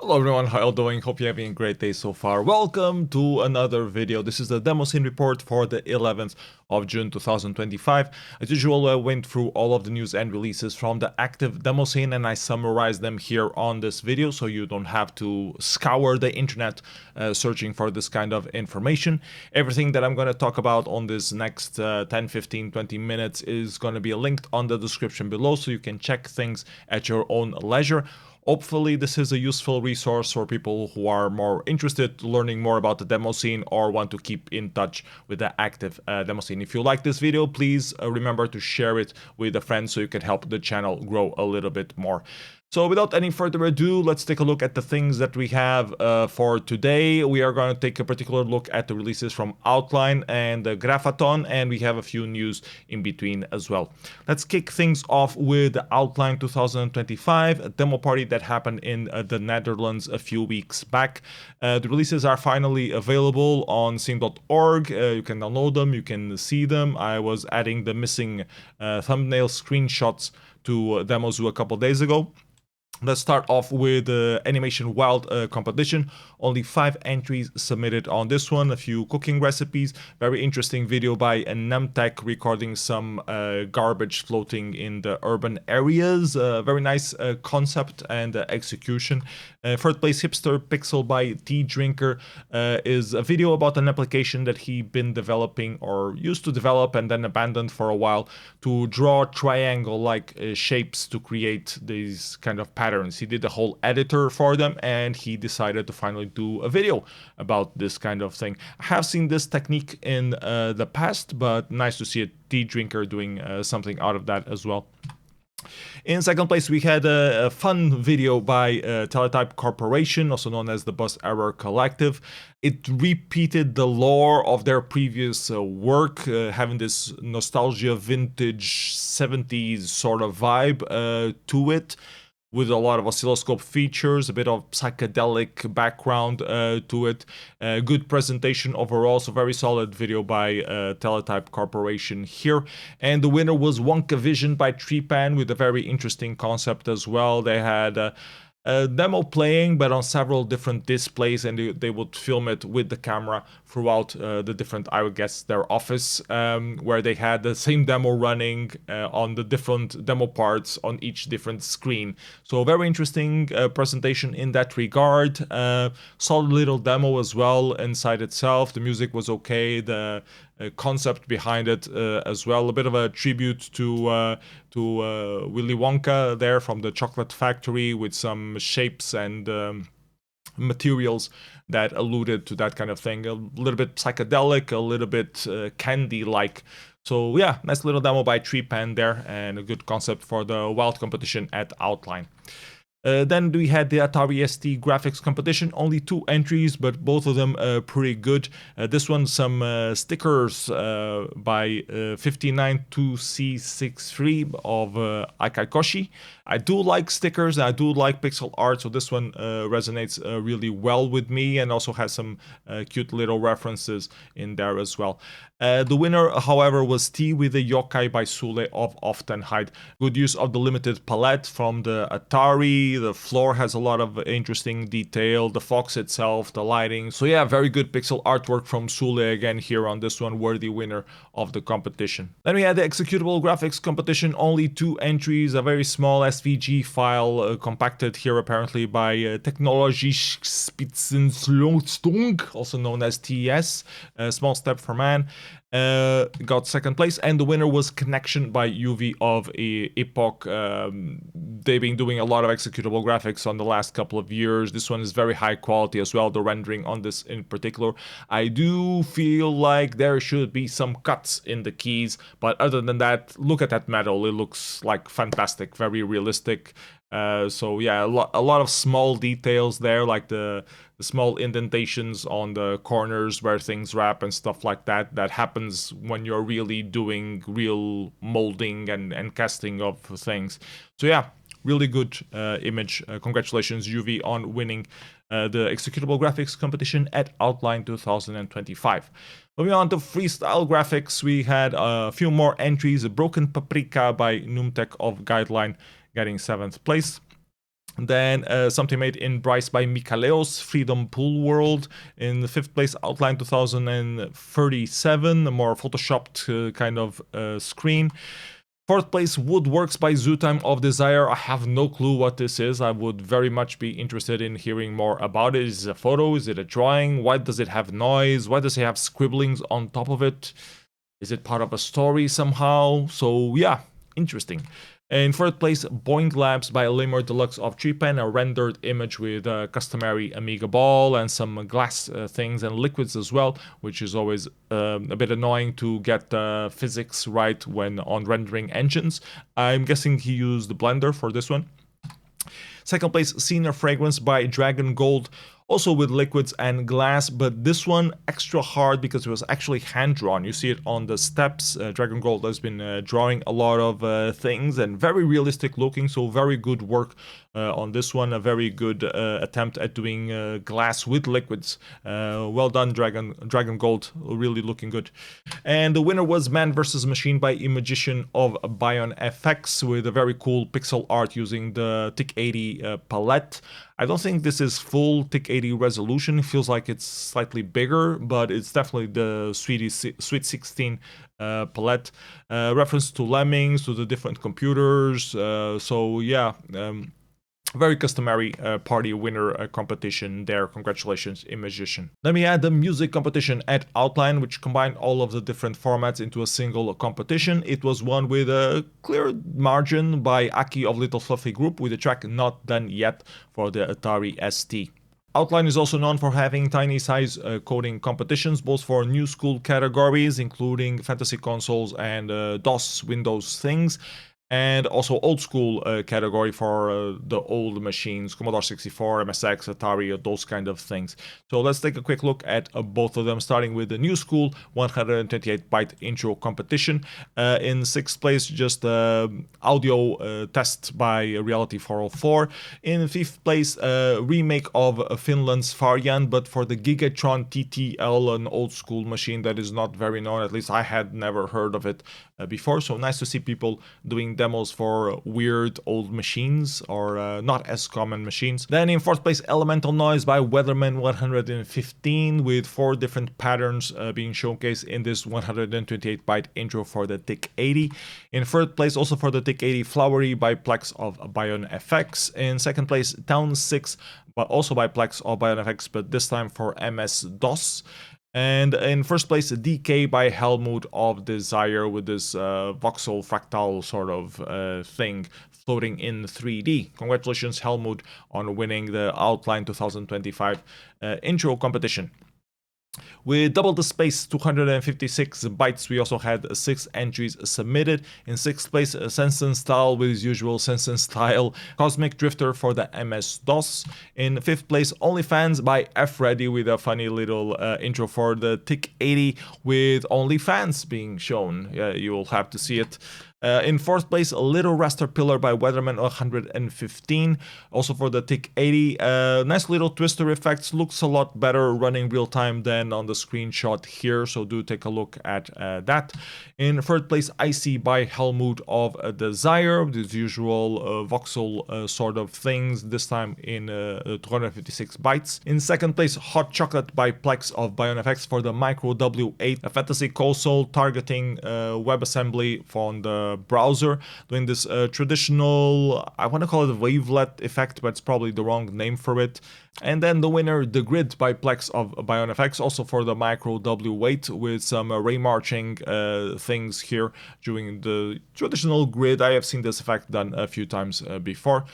Hello everyone, how are you doing? Hope you're having a great day so far. Welcome to another video. This is the Demoscene report for the 11th of June 2025. As usual, I went through all of the news and releases from the active Demoscene and I summarized them here on this video so you don't have to scour the internet searching for this kind of information. Everything that I'm going to talk about on this next 10, 15, 20 minutes is going to be linked on the description below so you can check things at your own leisure. Hopefully this is a useful resource for people who are more interested learning more about the demo scene or want to keep in touch with the active demo scene. If you like this video, please remember to share it with a friend so you can help the channel grow a little bit more. So without any further ado, let's take a look at the things that we have for today. We are going to take a particular look at the releases from Outline and Graffathon, and we have a few news in between as well. Let's kick things off with the Outline 2025, a demo party that happened in the Netherlands a few weeks back. The releases are finally available on steam.org. You can download them, you can see them. I was adding the missing thumbnail screenshots to Demozoo a couple days ago. Let's start off with the Animation Wild competition. Only 5 entries submitted on this one, a few cooking recipes, very interesting video by Nemtech recording some garbage floating in the urban areas. Very nice concept and execution. Third place, Hipster Pixel by Tea Drinker is a video about an application that he'd been developing or used to develop and then abandoned for a while to draw triangle-like shapes to create these kind of patterns. He did the whole editor for them and he decided to finally do a video about this kind of thing. I have seen this technique in the past, but nice to see a tea drinker doing something out of that as well. In second place, we had a fun video by Teletype Corporation, also known as the Bus Error Collective. It repeated the lore of their previous work, having this nostalgia vintage 70s sort of vibe to it, with a lot of oscilloscope features, a bit of psychedelic background to it. Good presentation overall, so very solid video by Teletype Corporation here. And the winner was Wonka Vision by Treepan with a very interesting concept as well. They had a demo playing, but on several different displays, and they would film it with the camera throughout the different, I would guess, their office, where they had the same demo running on the different demo parts on each different screen. So very interesting presentation in that regard. Solid little demo as well inside itself. The music was okay. The concept behind it as well. A bit of a tribute to Willy Wonka there from the Chocolate Factory, with some shapes and materials that alluded to that kind of thing. A little bit psychedelic, a little bit candy-like. So yeah, nice little demo by Treepan there, and a good concept for the Wild competition at Outline. Then we had the Atari ST graphics competition, only 2 entries, but both of them pretty good. This one, some stickers by 592C63 of Akaikoshi. I do like stickers, I do like pixel art, so this one resonates really well with me, and also has some cute little references in there as well. The winner, however, was Tea with the Yokai by Sule of Oftenheid. Good use of the limited palette from the Atari. The floor has a lot of interesting detail, the fox itself, the lighting. So yeah, very good pixel artwork from Sule again here on this one, worthy winner of the competition. Then we had the executable graphics competition, only 2 entries, a very small SVG file compacted here apparently by Technologische Spitzenleistung, also known as TS, a small step for man. Got second place, and the winner was Connection by UV of Epoch. They've been doing a lot of executable graphics on the last couple of years. This one is very high quality as well, the rendering on this in particular. I do feel like there should be some cuts in the keys, but other than that, look at that metal. It looks like fantastic, very realistic. So yeah, a lot of small details there, like the small indentations on the corners where things wrap and stuff like that. That happens when you're really doing real molding and casting of things. So yeah, really good image. Congratulations UV on winning the executable graphics competition at Outline 2025. Moving on to freestyle graphics, we had a few more entries. Broken Paprika by Numtech of Guideline getting 7th place. Then something made in Bryce by Mikaleos, Freedom Pool World. In the 5th place, Outline 2037, a more photoshopped kind of screen. 4th place, Woodworks by Zootime of Desire. I have no clue what this is. I would very much be interested in hearing more about it. Is it a photo? Is it a drawing? Why does it have noise? Why does it have scribblings on top of it? Is it part of a story somehow? So yeah, interesting. In 3rd place, Boing Labs by Lemur Deluxe of Treepan, a rendered image with a customary Amiga ball and some glass things and liquids as well, which is always a bit annoying to get the physics right when on rendering engines. I'm guessing he used the Blender for this one. 2nd place, Senior Fragrance by Dragon Gold, also with liquids and glass, but this one extra hard because it was actually hand-drawn. You see it on the steps. Dragon Gold has been drawing a lot of things and very realistic looking, so very good work on this one. A very good attempt at doing glass with liquids. Well done, Dragon Gold, really looking good. And the winner was Man vs. Machine by Imagician of Bion FX with a very cool pixel art using the TIC-80 palette. I don't think this is full TIC-80 resolution. It feels like it's slightly bigger, but it's definitely the Sweet 16 palette. Reference to Lemmings, to the different computers. So yeah, very customary party winner competition there. Congratulations, Imagician. Then we had the music competition at Outline, which combined all of the different formats into a single competition. It was won with a clear margin by Aki of Little Fluffy Group with the track Not Done Yet for the Atari ST. Outline is also known for having tiny size coding competitions, both for new school categories, including fantasy consoles and DOS Windows things, and also old school category for the old machines, Commodore 64, MSX, Atari, those kind of things. So let's take a quick look at both of them, starting with the new school 128-byte intro competition. In 6th place, just audio test by Reality 404. In 5th place, remake of Finland's Farjan, but for the Gigatron TTL, an old school machine that is not very known. At least I had never heard of it before, so nice to see people doing demos for weird old machines or not as common machines. Then in 4th place, Elemental Noise by Weatherman 115 with 4 different patterns being showcased in this 128-byte intro for the TIC-80. In 3rd place, also for the TIC-80, Flowery by Plex of Bion FX. In 2nd place, Town 6, but also by Plex of Bion FX, but this time for MS-DOS. And in 1st place, DK by Helmut of Desire with this voxel fractal sort of thing floating in 3D. Congratulations, Helmut, on winning the Outline 2025 intro competition. With double the space, 256 bytes, we also had 6 entries submitted. In 6th place, Sensen Style with his usual Sensen Style, Cosmic Drifter for the MS-DOS. In 5th place, OnlyFans by F-Ready with a funny little intro for the TIC-80 with OnlyFans being shown. Yeah, you will have to see it. In 4th place, Little Raster Pillar by Weatherman 115, also for the TIC-80. Nice little twister effects, looks a lot better running real time than on the screenshot here, so do take a look at that. In 3rd place, Icy by Helmut of Desire, the usual voxel sort of things, this time in 256 bytes. In 2nd place, Hot Chocolate by Plex of BionFX for the Micro W8, a fantasy console targeting WebAssembly from the browser, doing this traditional, I want to call it a wavelet effect, but it's probably the wrong name for it. And then the winner, The Grid by Plex of BionFX, also for the Micro W8 with some ray marching things here doing the traditional grid. I have seen this effect done a few times before.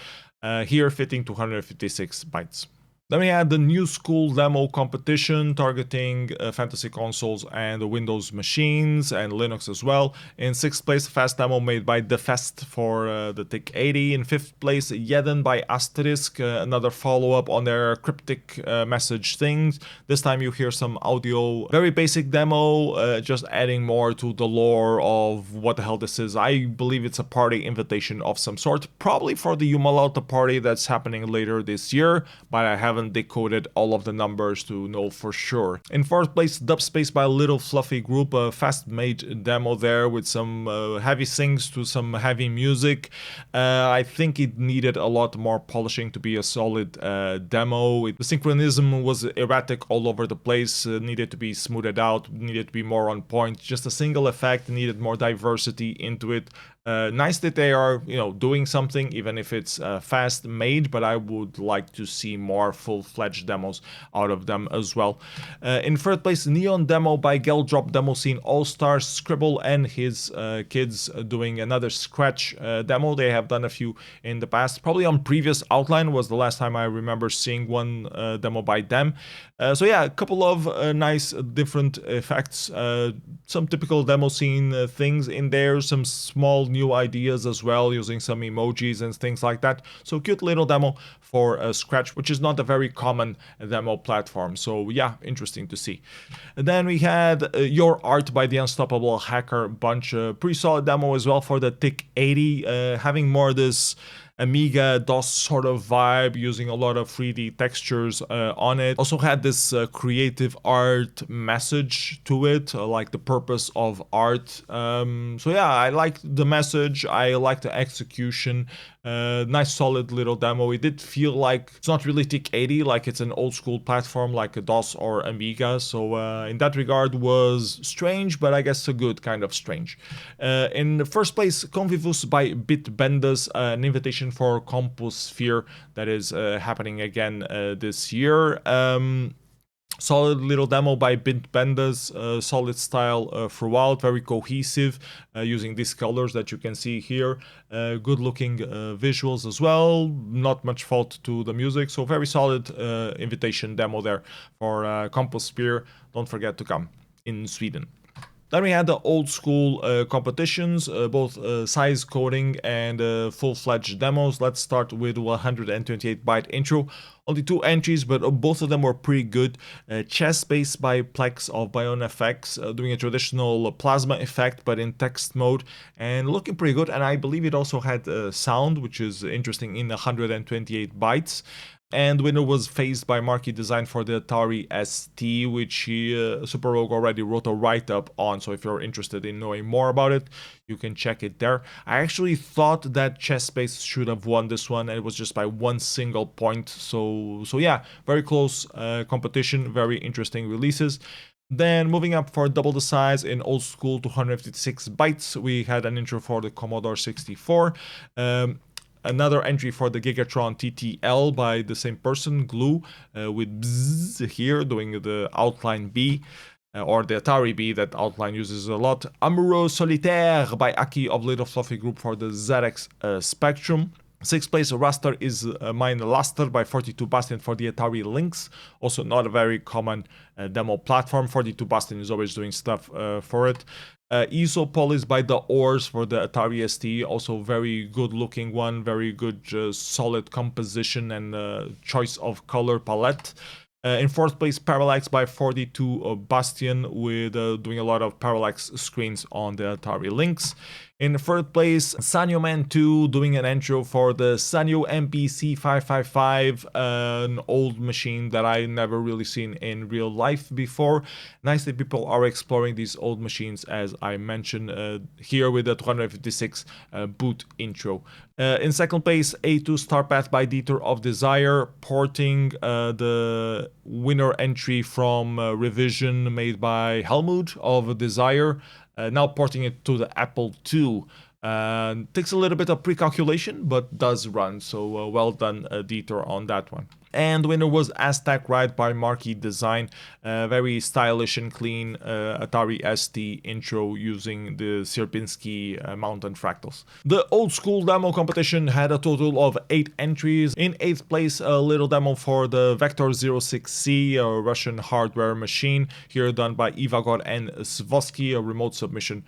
Here fitting 256 bytes. Then we had the new school demo competition targeting fantasy consoles and Windows machines and Linux as well. In 6th place, fast demo made by The Fest for the TIC-80. In 5th place, Jeden by Asterisk, another follow-up on their cryptic message things. This time you hear some audio, very basic demo, just adding more to the lore of what the hell this is. I believe it's a party invitation of some sort, probably for the Jumalauta party that's happening later this year, but I haven't haven't decoded all of the numbers to know for sure. In fourth place, Dubspace by Little Fluffy Group, a fast-made demo there with some heavy synths to some heavy music. I think it needed a lot more polishing to be a solid demo. The synchronism was erratic all over the place, needed to be smoothed out, needed to be more on point. Just a single effect needed more diversity into it. Nice that they are, doing something, even if it's fast made, but I would like to see more full-fledged demos out of them as well. In third place, Neon Demo by Geldrop Demoscene All-Star Scribble and his kids doing another Scratch demo. They have done a few in the past. Probably on previous Outline was the last time I remember seeing one demo by them. So yeah, a couple of nice different effects. Some typical Demoscene things in there, some small new ideas as well, using some emojis and things like that. So cute little demo for Scratch, which is not a very common demo platform. So yeah, interesting to see. And then we had Your Art by the Unstoppable Hacker Bunch, pretty solid demo as well for the TIC 80, having more this Amiga DOS sort of vibe, using a lot of 3D textures on it. Also had this creative art message to it, like the purpose of art. So yeah, I liked the message, I liked the execution. Nice solid little demo. It did feel like it's not really TIC 80, like it's an old school platform like a DOS or Amiga. So in that regard was strange, but I guess a good kind of strange. In the first place, Convivus by Bitbendas, an invitation for Composphere that is happening again this year. Solid little demo by Bitbendas, solid style throughout, very cohesive, using these colors that you can see here. Good looking visuals as well, not much fault to the music, so very solid invitation demo there for Composphere. Don't forget to come in Sweden. Then we had the old school competitions, both size coding and full-fledged demos. Let's start with 128-byte intro. Only 2 entries, but both of them were pretty good. Chess Space by Plex of BionFX, doing a traditional plasma effect, but in text mode, and looking pretty good. And I believe it also had sound, which is interesting in 128 bytes. And winner was Phased by Marquee Design for the Atari ST, which Super Rogue already wrote a write-up on, so if you're interested in knowing more about it, you can check it there. I actually thought that Chess Space should have won this one, and it was just by 1 single point, so yeah, very close competition, very interesting releases. Then moving up for double the size in old school 256 bytes, we had an intro for the Commodore 64. Another entry for the Gigatron TTL by the same person, Glue, with Bzzz here, doing the Outline B, or the Atari B that Outline uses a lot. Amoureux Solitaire by Aki of Little Fluffy Group for the ZX Spectrum. 6th place, Raster is Mine Luster by 42 Bastion for the Atari Lynx. Also not a very common demo platform. 42 Bastion is always doing stuff for it. Isopolis by the Oars for the Atari ST, also very good looking one, very good solid composition and choice of color palette. In 4th place, Parallax by 42 Bastion, with doing a lot of parallax screens on the Atari Lynx. In 3rd place, Sanyo Man 2 doing an intro for the Sanyo MPC 555, an old machine that I never really seen in real life before. Nice that people are exploring these old machines, as I mentioned here with the 256 boot intro. In 2nd place, A2 Star Path by Detour of Desire, porting the winner entry from Revision made by Helmut of Desire. Now porting it to the Apple II. Takes a little bit of pre-calculation, but does run, so well done, Dieter, on that one. And the winner was Aztec Ride by Marquee Design. Very stylish and clean Atari ST intro using the Sierpinski mountain fractals. The old school demo competition had a total of 8 entries. In 8th place, a little demo for the Vector 06C, a Russian hardware machine, here done by Ivagor and Svosky, a remote submission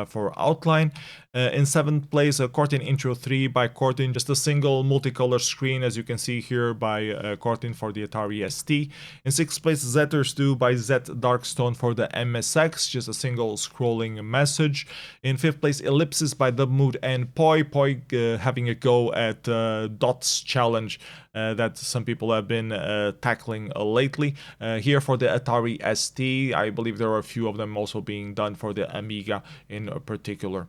for Outline. In 7th place, Cortin Intro 3 by Cortin, just a single multicolor screen, as you can see here, by Cortin for the Atari ST. In 6th place, Zetters 2 by Z Darkstone for the MSX, just a single scrolling message. In 5th place, Ellipsis by The Mood and Poi having a go at Dots challenge that some people have been tackling lately. Here for the Atari ST, I believe there are a few of them also being done for the Amiga in particular.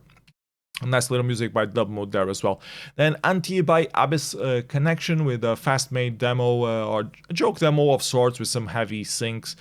Nice little music by Dub Mode there as well. Then Anti by Abyss Connection with a fast-made demo or a joke demo of sorts with some heavy syncs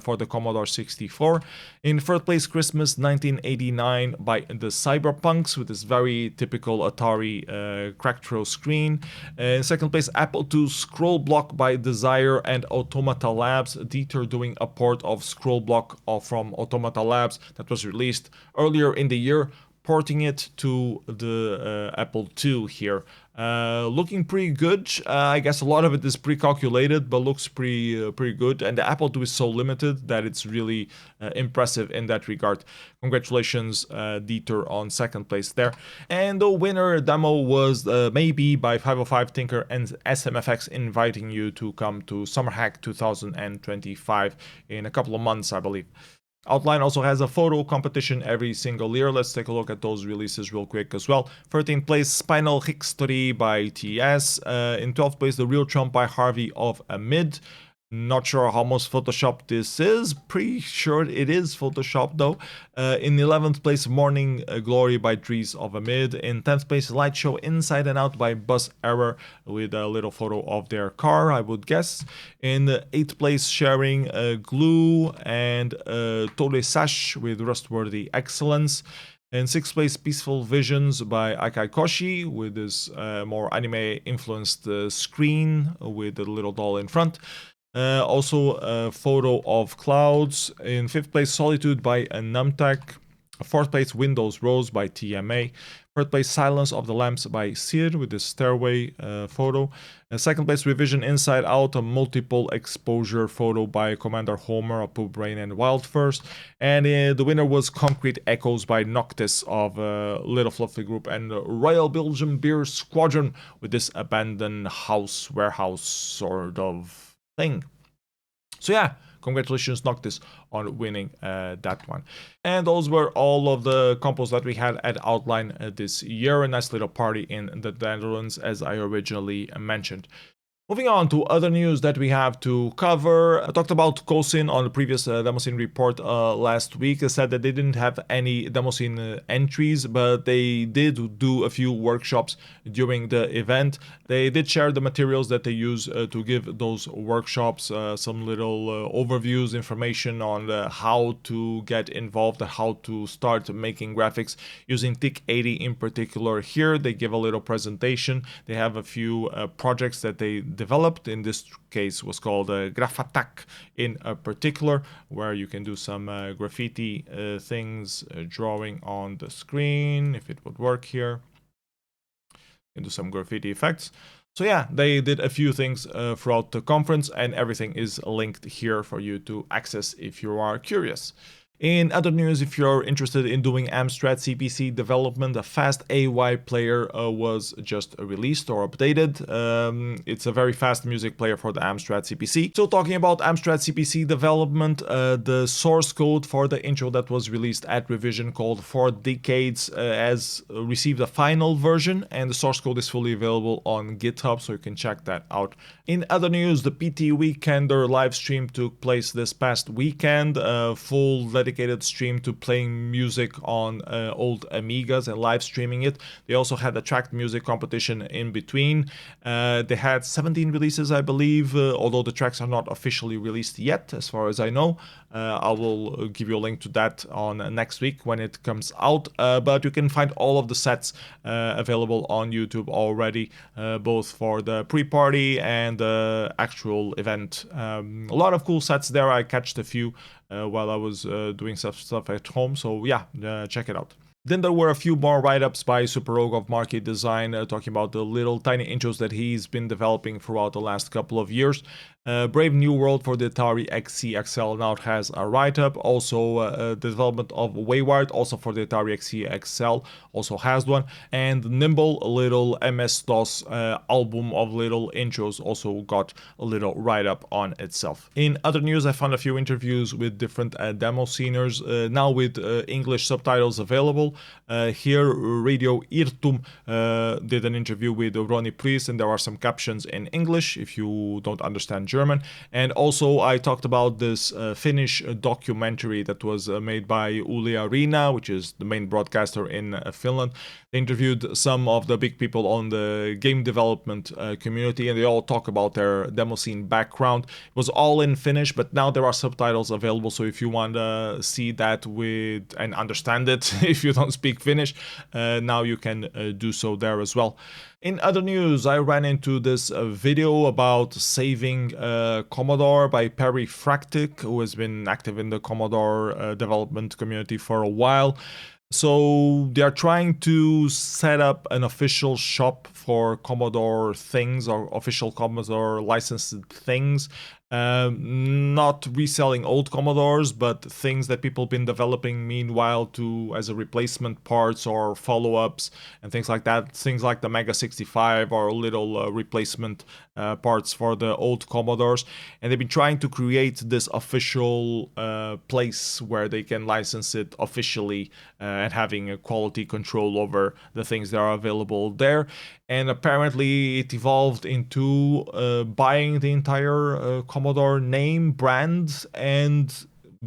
for the Commodore 64. In 3rd place, Christmas 1989 by the Cyberpunks with this very typical Atari crack throw screen. In 2nd place, Apple II Scroll Block by Desire and Automata Labs. Dieter doing a port of Scroll Block from Automata Labs that was released earlier in the year, porting it to the Apple II here. Looking pretty good. I guess a lot of it is pre-calculated, but looks pretty good. And the Apple II is so limited that it's really impressive in that regard. Congratulations, Dieter, on 2nd place there. And the winner demo was Maybe by 505 Tinker and SMFX, inviting you to come to Summer Hack 2025 in a couple of months, I believe. Outline also has a photo competition every single year. Let's take a look at those releases real quick as well. 13th place, Spinal History by TS. In 12th place, The Real Trump by Harvey of Amid. Not sure how much Photoshop this is. Pretty sure it is Photoshop though. In 11th place, Morning Glory by Dries of Amid. In 10th place, Light Show Inside and Out by Buzz Error with a little photo of their car, I would guess. In 8th place, Sharing Glue and Tole Sash with Rustworthy Excellence. In 6th place, Peaceful Visions by Akai Koshi with this more anime-influenced screen with a little doll in front. Also a photo of clouds. In 5th place, Solitude by Numtech. 4th place, Windows Rose by TMA. 3rd place, Silence of the Lambs by Sir with this stairway photo. 2nd place, Revision Inside Out, a multiple exposure photo by Commander Homer, Poop Brain, and Wild First. And the winner was Concrete Echoes by Noctis of Little Fluffy Group and Royal Belgian Beer Squadron with this abandoned house, warehouse sort of thing. So yeah, congratulations Noctis on winning that one. And those were all of the compos that we had at Outline this year. A nice little party in the Netherlands, as I originally mentioned. Moving on to other news that we have to cover. I talked about CoSin on the previous Demoscene report last week. I said that they didn't have any Demoscene entries, but they did do a few workshops during the event. They did share the materials that they use to give those workshops, some little overviews, information on how to get involved, how to start making graphics using TIC80 in particular. Here they give a little presentation. They have a few projects that they developed. In this case was called Graffathon in particular, where you can do some graffiti things, drawing on the screen, if it would work here. You can do some graffiti effects. So yeah, they did a few things throughout the conference, and everything is linked here for you to access if you are curious. In other news, if you're interested in doing Amstrad CPC development, a fast AY player was just released or updated. It's a very fast music player for the Amstrad CPC. So talking about Amstrad CPC development, the source code for the intro that was released at Revision called 4 Decades has received a final version, and the source code is fully available on GitHub, so you can check that out. In other news, the PT Weekender live stream took place this past weekend. Full dedicated stream to playing music on old Amigas and live streaming it. They also had a tracked music competition in between. They had 17 releases, I believe, although the tracks are not officially released yet, as far as I know. I will give you a link to that on next week when it comes out, but you can find all of the sets available on YouTube already, both for the pre-party and the actual event. A lot of cool sets there. I catched a few while I was doing some stuff at home, so yeah, check it out. Then there were a few more write-ups by Superog of Marquee Design, talking about the little tiny intros that he's been developing throughout the last couple of years. Brave New World for the Atari XE XL now has a write-up. Also, the development of Wayward, also for the Atari XE XL, also has one. And Nimble, a little MS-DOS album of little intros, also got a little write-up on itself. In other news, I found a few interviews with different demo sceners, now with English subtitles available. Here, Radio Irtum did an interview with Ronny Pries, and there are some captions in English if you don't understand German. And also I talked about this Finnish documentary that was made by Yle Arena, which is the main broadcaster in Finland. They interviewed some of the big people on the game development community, and they all talk about their Demoscene background. It was all in Finnish, but now there are subtitles available, so if you want to see that with and understand it if you don't speak Finnish, now you can do so there as well. In other news, I ran into this video about saving Commodore by Perry Fractic, who has been active in the Commodore development community for a while. So they are trying to set up an official shop for Commodore things, or official Commodore licensed things. Not reselling old Commodores, but things that people been developing meanwhile to as a replacement parts or follow-ups and things like that. Things like the Mega 65 or little replacement parts for the old Commodores. And they've been trying to create this official place where they can license it officially and having a quality control over the things that are available there. And apparently it evolved into buying the entire Commodore name, brand, and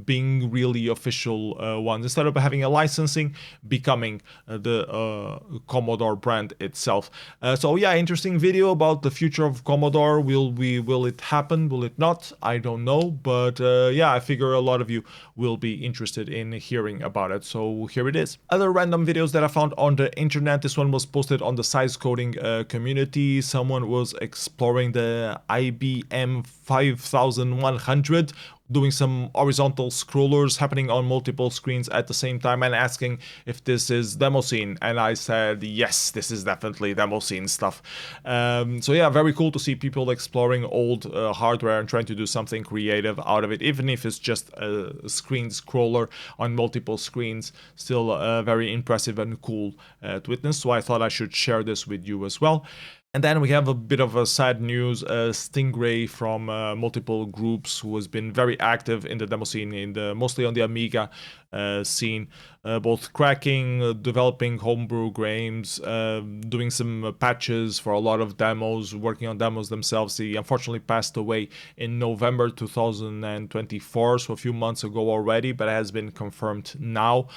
being really official ones. Instead of having a licensing, becoming the Commodore brand itself. So yeah, interesting video about the future of Commodore. Will it happen? Will it not? I don't know. But yeah, I figure a lot of you will be interested in hearing about it. So here it is. Other random videos that I found on the internet. This one was posted on the size coding community. Someone was exploring the IBM 5100, doing some horizontal scrollers happening on multiple screens at the same time, and asking if this is Demoscene, and I said yes, this is definitely Demoscene stuff. So yeah, very cool to see people exploring old hardware and trying to do something creative out of it, even if it's just a screen scroller on multiple screens. Still very impressive and cool to witness, so I thought I should share this with you as well. And then we have a bit of a sad news. StingRay from multiple groups, who has been very active in the demo scene, mostly on the Amiga scene, both cracking, developing homebrew games, doing some patches for a lot of demos, working on demos themselves. He unfortunately passed away in November 2024, so a few months ago already, but it has been confirmed now.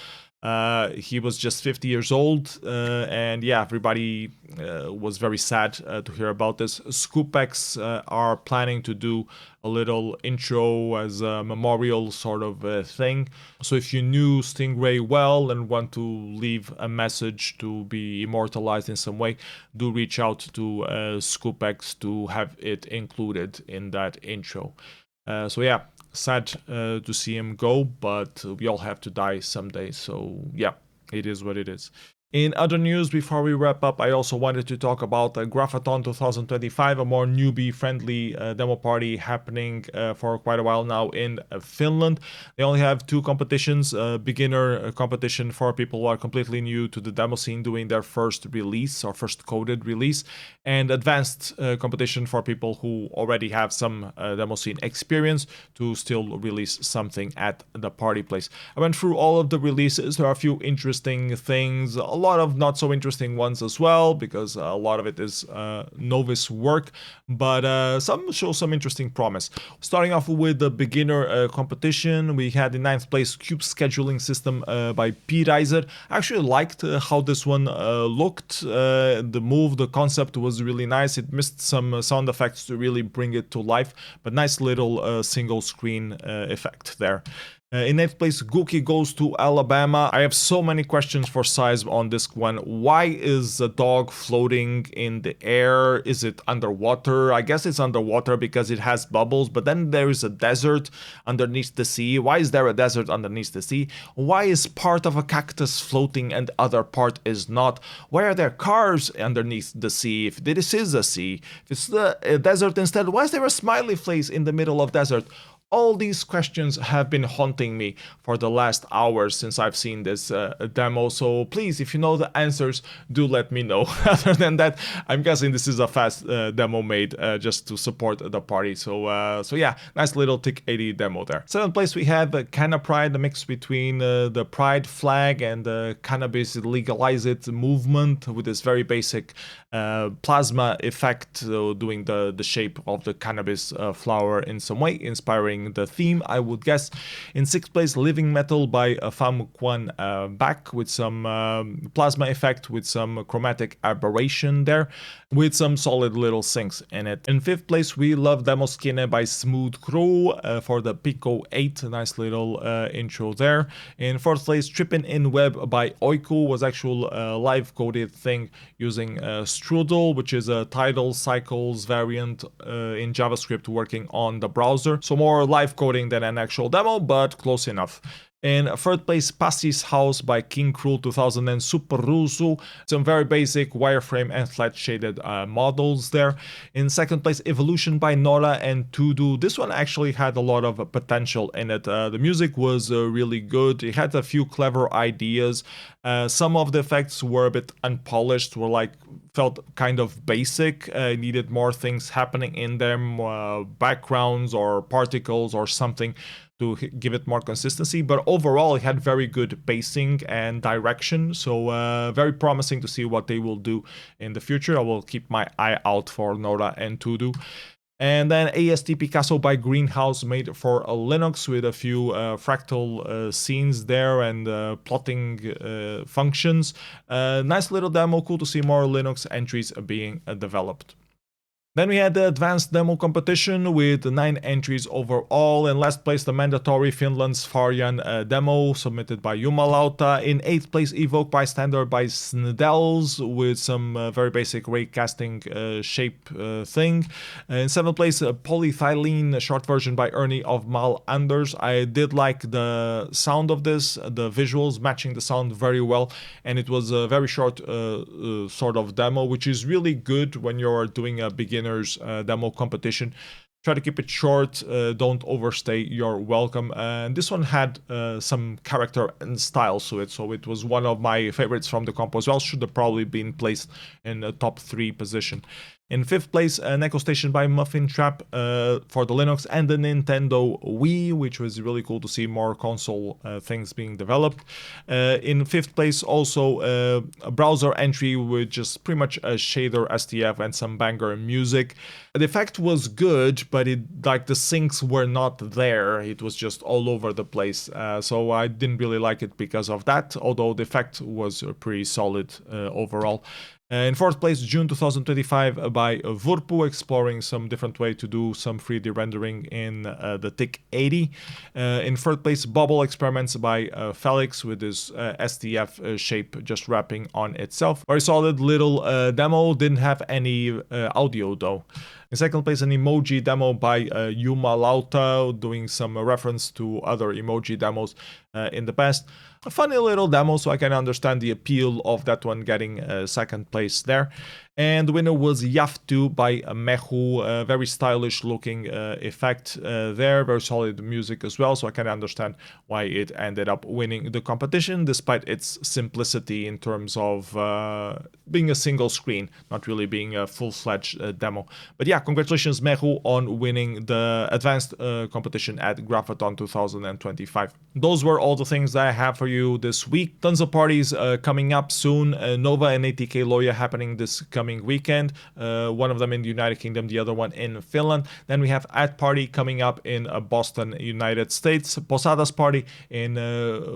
He was just 50 years old, and yeah, everybody was very sad to hear about this. Scoopex are planning to do a little intro as a memorial sort of thing. So if you knew StingRay well and want to leave a message to be immortalized in some way, do reach out to Scoopex to have it included in that intro. So yeah, sad to see him go, but we all have to die someday, so yeah, it is what it is. In other news, before we wrap up, I also wanted to talk about Graffathon 2025, a more newbie-friendly demo party happening for quite a while now in Finland. They only have two competitions, beginner competition for people who are completely new to the demo scene doing their first release or first coded release, and advanced competition for people who already have some demo scene experience to still release something at the party place. I went through all of the releases. There are a few interesting things, a lot of not so interesting ones as well, because a lot of it is novice work, but some show some interesting promise. Starting off with the beginner competition, we had in 9th place Cube Scheduling System by Pries. I actually liked how this one looked. The concept was really nice. It missed some sound effects to really bring it to life, but nice little single screen effect there. In 8th place, Gookie goes to Alabama. I have so many questions for Size on this one. Why is a dog floating in the air? Is it underwater? I guess it's underwater because it has bubbles, but then there is a desert underneath the sea. Why is there a desert underneath the sea? Why is part of a cactus floating and the other part is not? Why are there cars underneath the sea if this is a sea? If it's a desert instead, why is there a smiley face in the middle of desert? All these questions have been haunting me for the last hours since I've seen this demo, so please, if you know the answers, do let me know. Other than that, I'm guessing this is a fast demo made just to support the party, so yeah, nice little Tick 80 demo there. 7th place we have Canna Pride, the mix between the Pride flag and the Cannabis Legalize It movement with this very basic plasma effect, doing the shape of the cannabis flower in some way, inspiring the theme, I would guess. In 6th place, Living Metal by Pham Quan Back with some plasma effect, with some chromatic aberration there, with some solid little synths in it. In 5th place, we love Demoscene by Smooth Crow for the Pico 8, nice little intro there. In 4th place, Trippin' in Web by Oiku was actual live coded thing using Strudel, which is a tidal cycles variant in JavaScript working on the browser. So more live coding than an actual demo, but close enough. In 3rd place, Passy's House by King Cruel 2000 and Super Rusu. Some very basic wireframe and flat shaded models there. In 2nd place, Evolution by Nora and Todo. This one actually had a lot of potential in it. The music was really good. It had a few clever ideas. Some of the effects were a bit unpolished, felt kind of basic. Needed more things happening in them, backgrounds or particles or something to give it more consistency, but overall it had very good pacing and direction, so very promising to see what they will do in the future. I will keep my eye out for Nora and Todo. And then AST Picasso by Greenhouse, made for a Linux with a few fractal scenes there and plotting functions. Nice little demo, cool to see more Linux entries being developed. Then we had the advanced demo competition with 9 entries overall. In last place, the mandatory Finland's Farjan demo submitted by Jumalauta. In 8th place, Evoke Bystander by Snedels with some very basic ray casting shape thing. In 7th place, Polythylene short version by Ernie of Mal Anders. I did like the sound of this, the visuals matching the sound very well, and it was a very short sort of demo, which is really good when you're doing a beginner demo competition. Try to keep it short, don't overstay your welcome. And this one had some character and style to it, so it was one of my favorites from the comp as well. Should have probably been placed in the top 3 position. In 5th place, Echo Station by Muffin Trap for the Linux and the Nintendo Wii, which was really cool to see more console things being developed. In 5th place, also a browser entry with just pretty much a shader STF and some banger music. The effect was good, but the syncs were not there. It was just all over the place. So I didn't really like it because of that, although the effect was pretty solid overall. In 4th place, June 2025 by Vurpu, exploring some different way to do some 3D rendering in the Tick 80. In 3rd place, Bubble Experiments by Felix with this STF shape just wrapping on itself. Very solid little demo, didn't have any audio though. In 2nd place, an emoji demo by Jumalauta, doing some reference to other emoji demos in the past. A funny little demo, so I can understand the appeal of that one getting 2nd place there. And the winner was Yaftu by Mehu, very stylish looking effect there, very solid music as well, so I can understand why it ended up winning the competition, despite its simplicity in terms of being a single screen, not really being a full-fledged demo. But yeah, congratulations Mehu on winning the advanced competition at Graffathon 2025. Those were all the things that I have for you this week. Tons of parties coming up soon. Nova and ATK Loya happening this coming weekend. One of them in the United Kingdom, the other one in Finland. Then we have At Party coming up in Boston, United States. Posadas Party in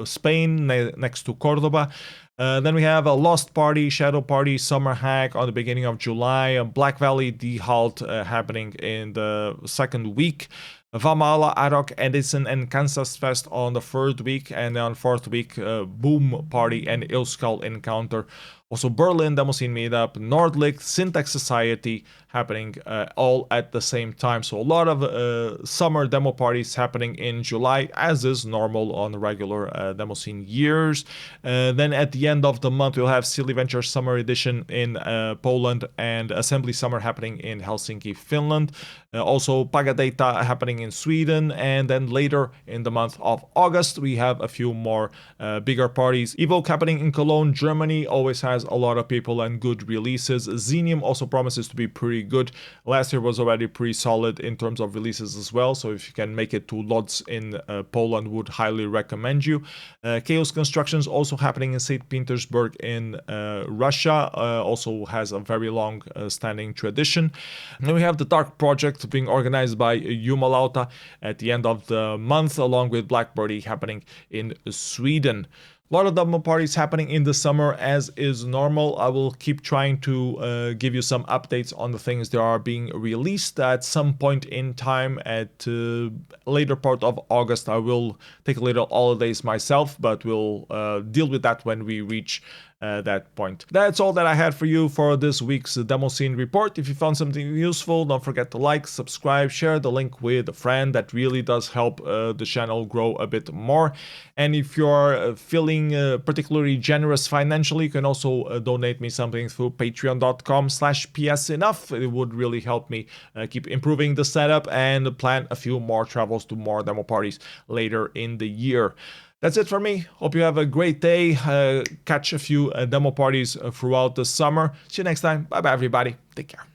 Spain, next to Cordoba. Then we have a Lost Party, Shadow Party, Summer Hack on the beginning of July. Black Valley, The Halt happening in the 2nd week. Vamala, Arok, Edison, and Kansas Fest on the 3rd week, and on 4th week, Boom Party and Ilskal Encounter. Also Berlin, Demoscene Meetup, Nordlicht, Syntax Society happening all at the same time. So a lot of summer demo parties happening in July, as is normal on regular Demoscene years. Then at the end of the month, we'll have Silly Venture Summer Edition in Poland and Assembly Summer happening in Helsinki, Finland. Also Pagadata happening in Sweden. And then later in the month of August, we have a few more bigger parties. Evoke happening in Cologne, Germany, always has a lot of people and good releases. Xenium also promises to be pretty good. Last year was already pretty solid in terms of releases as well, so if you can make it to Lodz in Poland, would highly recommend you. Chaos Constructions also happening in St. Petersburg in Russia, also has a very long standing tradition. And then we have the Dark Project being organized by Jumalauta at the end of the month, along with Blackbirdie happening in Sweden. A lot of demo parties happening in the summer, as is normal. I will keep trying to give you some updates on the things that are being released at some point in time. At later part of August, I will take a little holidays myself, but we'll deal with that when we reach that point. That's all that I had for you for this week's Demoscene report. If you found something useful, don't forget to like, subscribe, share the link with a friend. That really does help the channel grow a bit more. And if you're feeling particularly generous financially, you can also donate me something through patreon.com/psenough. It would really help me keep improving the setup and plan a few more travels to more demo parties later in the year. That's it for me. Hope you have a great day. Catch a few demo parties throughout the summer. See you next time. Bye bye, everybody. Take care.